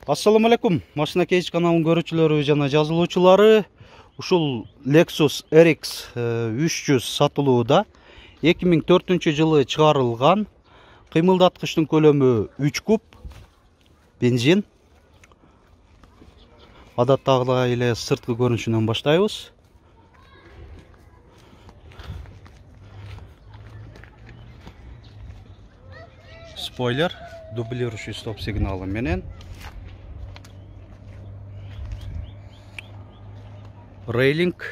Assalamu alaikum. Машина кейс каналын көрүүчүлөрү жана жазылуучулары. Ушул Lexus RX 300 сатылууда. 2004 жылы чыгарылган. Кыймылдаткычтын көлөмү 3 куб. Бензин. Адаттагыдай эле сырткы көрүнүшүнөн баштайбыз. Спойлер, дублирующий стоп сигналы менен. Рейлинг.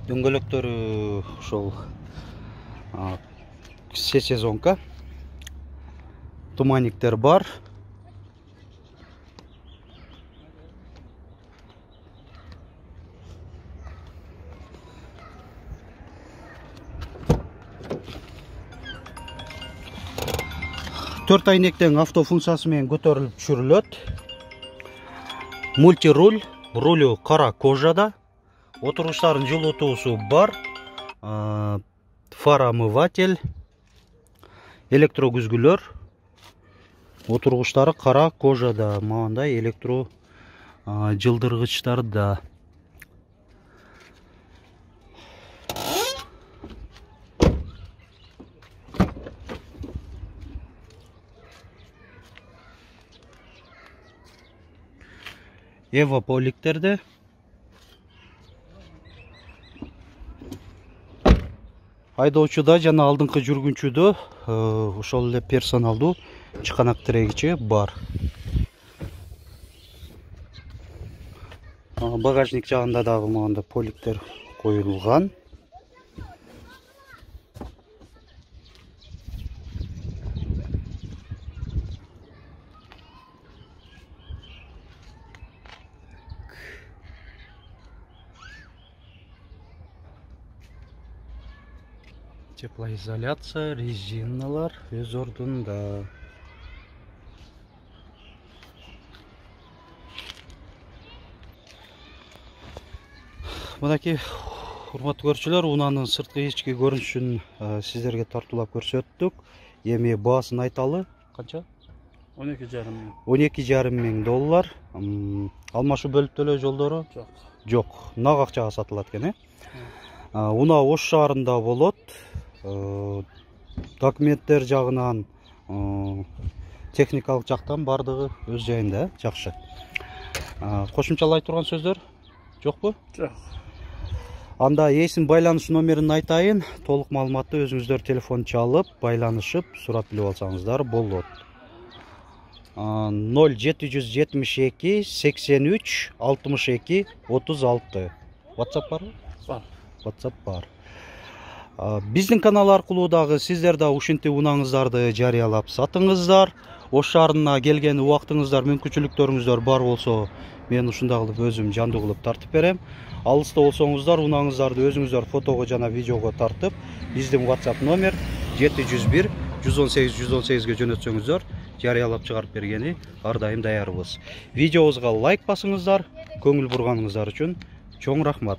Дөңгөлөктөрү ошол все сезонка. Туманниктер бар. Төрт айнектен автофункциясы менен көтөрүлүп түшүрүлөт. Мультируль, рулю кара кожада. Отургучтардын жылытуусу бар. Фарамыватель, электрокүзгүлөр. Отургучтары кара кожада, мындай электро жылдыргычтар да. Эва поликтерде. Айдоочуда жана алдыңкы жүргүнчүдө ошол эле персоналдуу чыканак тирегичи бар. Багажник жагында дагы мындай поликтер коюлган. Теплоизоляция, резиналар өз ордунда. Мынакей урматтуу көрүүчүлөр, унаанын сырткы ички көрүнүшүн сиздерге тартуулап көрсөттүк. Эми баасын айталы. Канча? 12,5 мың. 12,5 мың доллар. Алмашуу бөлүп төлөө жолдору? Жок. Нак акчага сатылат экен, Унаа Ош шаарында болот. Документтер жагынан, техникалык жактан бардыгы өз жайында, жакшы. Кошумчалай турган сөздөр жокпу? Жок. Анда эсин байланыш номерин айтайын. Толук маалыматты өзүңүздөр телефон чалып, байланышып, сурап билип алсаңыздар болот. 0772 83 62 36. WhatsApp барбы? Бар. WhatsApp бар. Биздин канал аркылуу дагы сиздер да ушинтип унаңыздарды жарыялап сатыңыздар. Ош шаарына келген убактыңыздар, мүмкүнчүлүктөрүңүздөр бар болсо, мен ушундай кылып өзүм жандуу кылып тартып берем. Алыста болсоңуздар, унаңыздарды өзүңүздөр фотого жана видеого тартып, биздин WhatsApp номер 701 118 118ге жөнөтсөңүздөр, жарыялап чыгарып бергени ар дайым даярбыз. Видеобузга лайк басыңыздар, көңүл бурганыңыздар үчүн чоң рахмат.